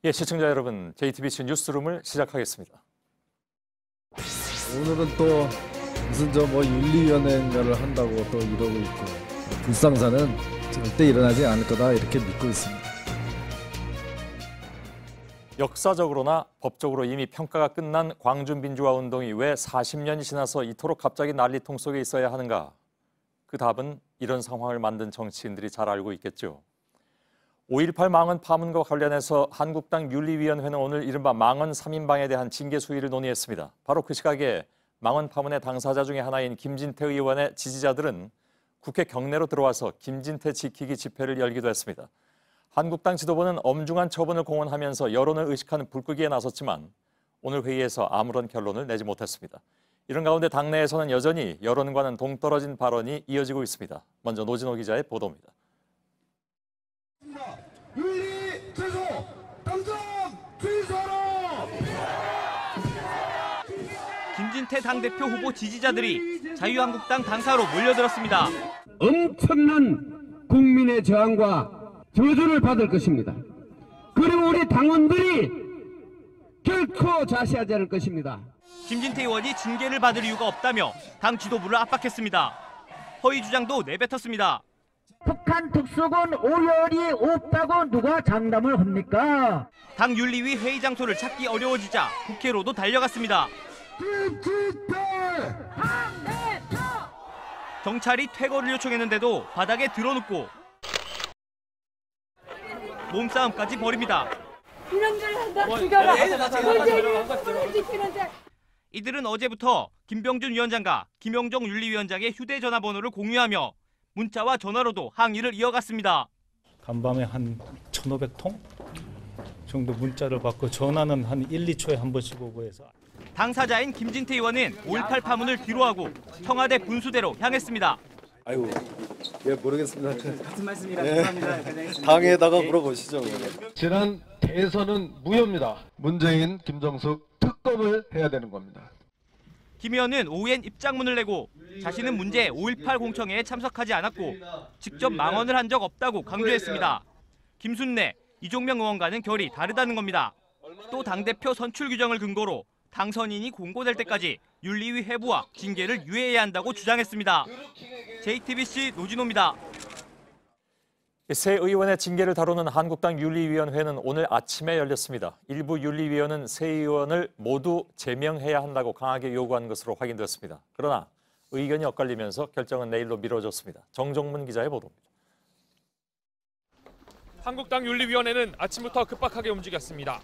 예, 시청자 여러분, JTBC 뉴스룸을 시작하겠습니다. 오늘은 또 무슨 윤리위원회인가를 한다고 또 이러고 있고, 불상사는 절대 일어나지 않을 거다 이렇게 믿고 있습니다. 역사적으로나 법적으로 이미 평가가 끝난 광주민주화운동이 왜 40년이 지나서 이토록 갑자기 난리통 속에 있어야 하는가? 그 답은 이런 상황을 만든 정치인들이 잘 알고 있겠죠. 5.18 망언 파문과 관련해서 한국당 윤리위원회는 오늘 이른바 망언 3인방에 대한 징계 수위를 논의했습니다. 바로 그 시각에 망언 파문의 당사자 중에 하나인 김진태 의원의 지지자들은 국회 경내로 들어와서 김진태 지키기 집회를 열기도 했습니다. 한국당 지도부는 엄중한 처분을 공언하면서 여론을 의식하는 불끄기에 나섰지만 오늘 회의에서 아무런 결론을 내지 못했습니다. 이런 가운데 당내에서는 여전히 여론과는 동떨어진 발언이 이어지고 있습니다. 먼저 노진호 기자의 보도입니다. 윤리 최소 당장 취소하라! 김진태 당대표 후보 지지자들이 자유한국당 당사로 몰려들었습니다. 엄청난 국민의 저항과 저주를 받을 것입니다. 그리고 우리 당원들이 결코 자시하지 않을 것입니다. 김진태 의원이 징계를 받을 이유가 없다며 당 지도부를 압박했습니다. 허위 주장도 내뱉었습니다. 북한 특수군 오열이 없다고 누가 장담을 합니까? 당 윤리위 회의 장소를 찾기 어려워지자 국회로도 달려갔습니다. 경찰이 퇴거를 요청했는데도 바닥에 드러눕고 몸싸움까지 벌입니다. 이놈들 한다 죽여라. 문재인이 지키는데. 이들은 어제부터 김병준 위원장과 김영종 윤리위원장의 휴대전화번호를 공유하며 문자와 전화로도 항의를 이어갔습니다. 간밤에 한 1,500통 정도 문자를 받고 전화는 한 1, 2초에 한 번씩 오고 해서. 당사자인 김진태 의원은 5.18 파문을 뒤로하고 청와대 분수대로 향했습니다. 아이고, 예, 모르겠습니다. 같은 말씀이라 죄송합니다. 당에다가 물어보시죠. 지난 대선은 무효입니다. 문재인, 김정숙 특검을 해야 되는 겁니다. 김 의원은 오후엔 입장문을 내고 자신은 문제 5.18 공청회에 참석하지 않았고 직접 망언을 한 적 없다고 강조했습니다. 김순례, 이종명 의원과는 결이 다르다는 겁니다. 또 당대표 선출 규정을 근거로 당선인이 공고될 때까지 윤리위 회부와 징계를 유예해야 한다고 주장했습니다. JTBC 노진호입니다. 새 의원의 징계를 다루는 한국당 윤리위원회는 오늘 아침에 열렸습니다. 일부 윤리위원은 새 의원을 모두 제명해야 한다고 강하게 요구한 것으로 확인됐습니다. 그러나 의견이 엇갈리면서 결정은 내일로 미뤄졌습니다. 정종문 기자의 보도입니다. 한국당 윤리위원회는 아침부터 급박하게 움직였습니다.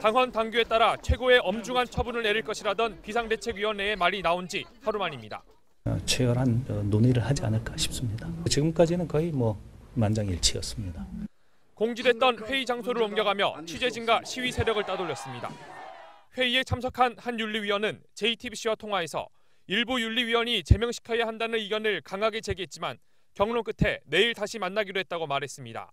당헌 당규에 따라 최고의 엄중한 처분을 내릴 것이라던 비상대책위원회의 말이 나온 지 하루 만입니다. 치열한 논의를 하지 않을까 싶습니다. 지금까지는 거의 만장일치였습니다. 공지됐던 회의 장소를 옮겨가며 취재진과 시위 세력을 따돌렸습니다. 회의에 참석한 한 윤리위원은 JTBC와 통화에서 일부 윤리위원이 제명시켜야 한다는 의견을 강하게 제기했지만 경론 끝에 내일 다시 만나기로 했다고 말했습니다.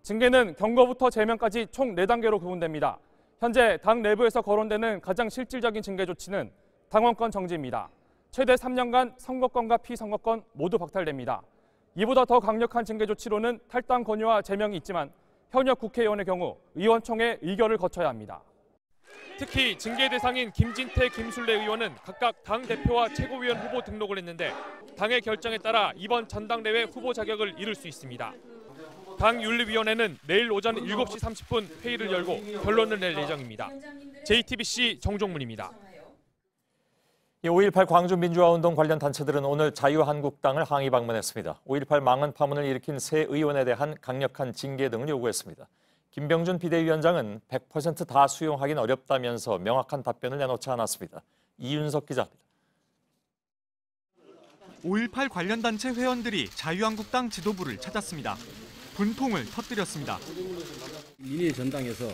징계는 경고부터 제명까지 총 4단계로 구분됩니다. 현재 당 내부에서 거론되는 가장 실질적인 징계 조치는 당원권 정지입니다. 최대 3년간 선거권과 피선거권 모두 박탈됩니다. 이보다 더 강력한 징계 조치로는 탈당 권유와 제명이 있지만 현역 국회의원의 경우 의원총회 의결을 거쳐야 합니다. 특히 징계 대상인 김진태, 김순례 의원은 각각 당 대표와 최고위원 후보 등록을 했는데 당의 결정에 따라 이번 전당대회 후보 자격을 잃을 수 있습니다. 당 윤리위원회는 내일 오전 7시 30분 회의를 열고 결론을 낼 예정입니다. JTBC 정종문입니다. 5.18 광주민주화운동 관련 단체들은 오늘 자유한국당을 항의 방문했습니다. 5.18 망언 파문을 일으킨 새 의원에 대한 강력한 징계 등을 요구했습니다. 김병준 비대위원장은 100% 다 수용하긴 어렵다면서 명확한 답변을 내놓지 않았습니다. 이윤석 기자입니다. 5.18 관련 단체 회원들이 자유한국당 지도부를 찾았습니다. 분통을 터뜨렸습니다. 민의 전당에서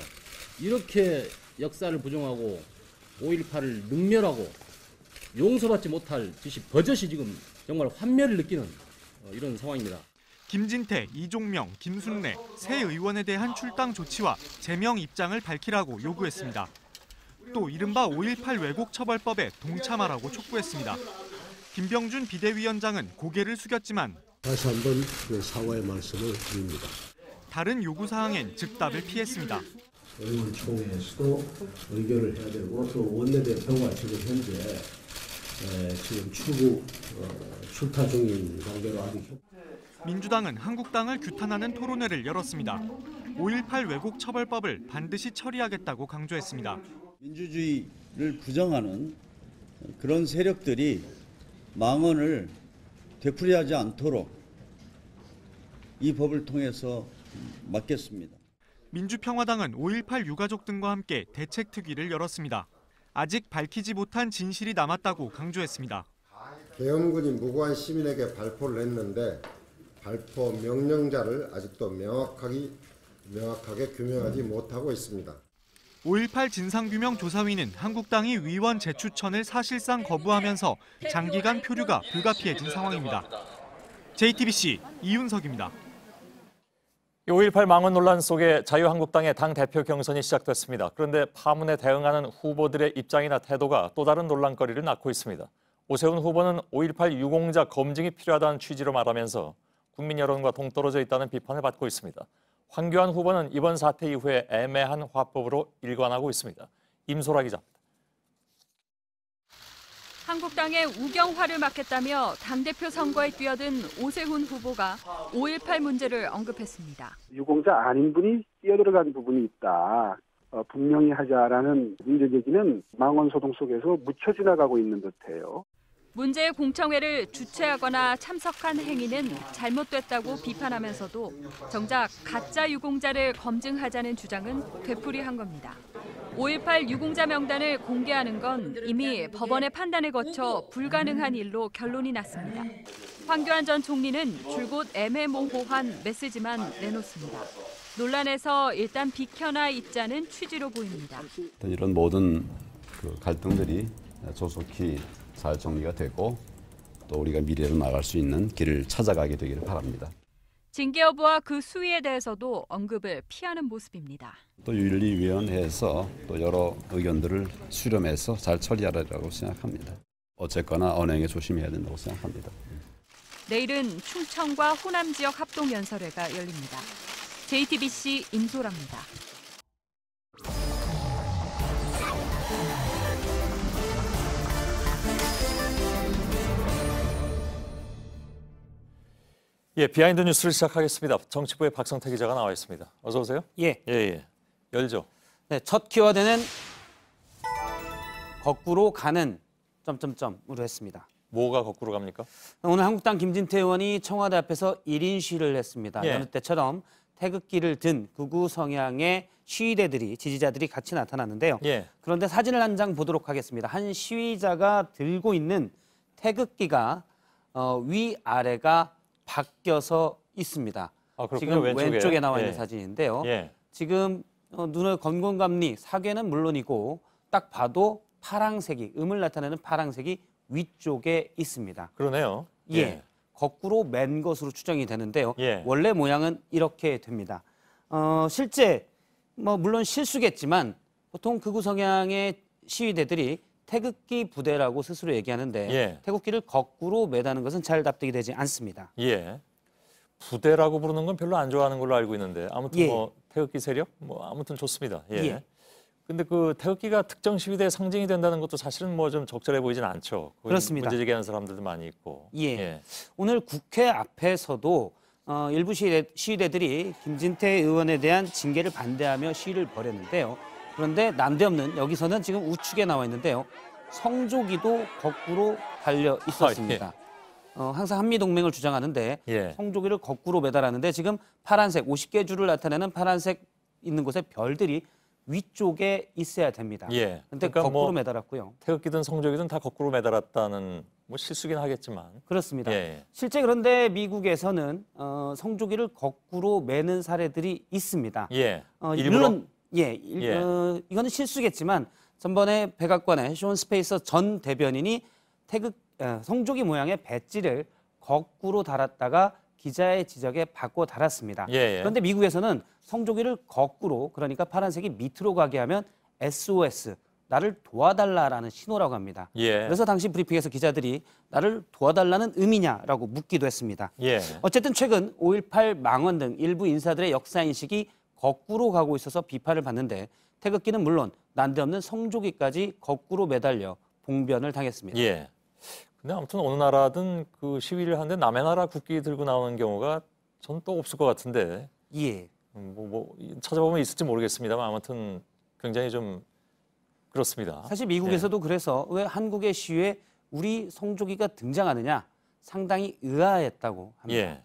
이렇게 역사를 부정하고 5.18을 능멸하고 용서받지 못할 짓이 버젓이 지금 정말 환멸을 느끼는 이런 상황입니다. 김진태, 이종명, 김순례 새 의원에 대한 출당 조치와 제명 입장을 밝히라고 요구했습니다. 또 이른바 5.18 왜곡처벌법에 동참하라고 촉구했습니다. 김병준 비대위원장은 고개를 숙였지만 다시 한번 사과의 말씀을 드립니다. 다른 요구사항엔 즉답을 피했습니다. 의원총회에서도 의결을 해야 되고 또 원내대표가 지금 현재 지금 출타 중인 관계로 아직 민주당은 한국당을 규탄하는 토론회를 열었습니다. 5.18 왜곡 처벌법을 반드시 처리하겠다고 강조했습니다. 민주주의를 부정하는 그런 세력들이 망언을 되풀이하지 않도록 이 법을 통해서 막겠습니다. 민주평화당은 5.18 유가족 등과 함께 대책특위를 열었습니다. 아직 밝히지 못한 진실이 남았다고 강조했습니다. 계엄군이 무고한 시민에게 발포를 했는데 발포 명령자를 아직도 명확하게 규명하지 못하고 있습니다. 5.18 진상규명조사위는 한국당이 위원 재추천을 사실상 거부하면서 장기간 표류가 불가피해진 상황입니다. JTBC 이윤석입니다. 5.18 망언 논란 속에 자유한국당의 당대표 경선이 시작됐습니다. 그런데 파문에 대응하는 후보들의 입장이나 태도가 또 다른 논란거리를 낳고 있습니다. 오세훈 후보는 5.18 유공자 검증이 필요하다는 취지로 말하면서 국민 여론과 동떨어져 있다는 비판을 받고 있습니다. 황교안 후보는 이번 사태 이후에 애매한 화법으로 일관하고 있습니다. 임소라 기자입니다. 한국당의 우경화를 막겠다며 당대표 선거에 뛰어든 오세훈 후보가 5.18 문제를 언급했습니다. 유공자 아닌 분이 뛰어들어간 부분이 있다. 분명히 하자라는 문제 제기는 망언 소동 속에서 묻혀 지나가고 있는 듯해요. 문제의 공청회를 주최하거나 참석한 행위는 잘못됐다고 비판하면서도 정작 가짜 유공자를 검증하자는 주장은 되풀이한 겁니다. 5.18 유공자 명단을 공개하는 건 이미 법원의 판단을 거쳐 불가능한 일로 결론이 났습니다. 황교안 전 총리는 줄곧 애매모호한 메시지만 내놓습니다. 논란에서 일단 비켜나 있자는 취지로 보입니다. 이런 모든 갈등들이 조속히 잘 정리가 되고 또 우리가 미래로 나갈 수 있는 길을 찾아가게 되기를 바랍니다. 징계 여부와 그 수위에 대해서도 언급을 피하는 모습입니다. 또 윤리위원회에서 또 여러 의견들을 수렴해서 잘 처리하리라고 생각합니다. 어쨌거나 언행에 조심해야 된다고 생각합니다. 내일은 충청과 호남 지역 합동연설회가 열립니다. JTBC 임소라입니다. 예, 비하인드 뉴스를 시작하겠습니다. 정치부의 박성태 기자가 나와 있습니다. 어서 오세요. 예. 열죠. 네, 첫 키워드는 거꾸로 가는 점점점으로 했습니다. 뭐가 거꾸로 갑니까? 오늘 한국당 김진태 의원이 청와대 앞에서 1인 시위를 했습니다. 여느 때처럼 태극기를 든 극우 성향의 시위대들이 지지자들이 같이 나타났는데요. 그런데 사진을 한 장 보도록 하겠습니다. 한 시위자가 들고 있는 태극기가 위아래가 바뀌어서 있습니다. 지금 왼쪽에 나와 있는 사진인데요. 지금 눈의 건곤감리 사괴는 물론이고 딱 봐도 파랑색이 음을 나타내는 파랑색이 위쪽에 있습니다. 그러네요. 거꾸로 맨 것으로 추정이 되는데요. 원래 모양은 이렇게 됩니다. 실제 물론 실수겠지만 보통 극우 성향의 시위대들이 태극기 부대라고 스스로 얘기하는데 태극기를 거꾸로 매다는 것은 잘 납득이 되지 않습니다. 부대라고 부르는 건 별로 안 좋아하는 걸로 알고 있는데 아무튼 태극기 세력 아무튼 좋습니다. 근데 그 태극기가 특정 시위대의 상징이 된다는 것도 사실은 좀 적절해 보이진 않죠. 그렇습니다. 문제 제기하는 사람들도 많이 있고. 오늘 국회 앞에서도 일부 시위대들이 김진태 의원에 대한 징계를 반대하며 시위를 벌였는데요. 그런데 난데없는 여기서는 지금 우측에 나와 있는데요. 성조기도 거꾸로 달려 있었습니다. 항상 한미동맹을 주장하는데 성조기를 거꾸로 매달았는데 지금 파란색 50개 줄을 나타내는 파란색 있는 곳에 별들이 위쪽에 있어야 됩니다. 그런데 그러니까 거꾸로 매달았고요. 태극기든 성조기든 다 거꾸로 매달았다는 실수긴 하겠지만. 그렇습니다. 실제 그런데 미국에서는 성조기를 거꾸로 매는 사례들이 있습니다. 물론 이거는 실수겠지만 전번에 백악관의 쇼 스페이서 전 대변인이 성조기 모양의 배지를 거꾸로 달았다가 기자의 지적에 바꿔 달았습니다. 그런데 미국에서는 성조기를 거꾸로 그러니까 파란색이 밑으로 가게 하면 SOS, 나를 도와달라라는 신호라고 합니다. 그래서 당시 브리핑에서 기자들이 나를 도와달라는 의미냐라고 묻기도 했습니다. 어쨌든 최근 5.18 망언 등 일부 인사들의 역사인식이 거꾸로 가고 있어서 비판을 받는데 태극기는 물론 난데없는 성조기까지 거꾸로 매달려 봉변을 당했습니다. 예. 근데 아무튼 어느 나라든 그 시위를 하는데 남의 나라 국기 들고 나오는 경우가 전 또 없을 것 같은데. 예. 찾아보면 있을지 모르겠습니다만 아무튼 굉장히 좀 그렇습니다. 사실 미국에서도 그래서 왜 한국의 시위에 우리 성조기가 등장하느냐 상당히 의아했다고 합니다. 예.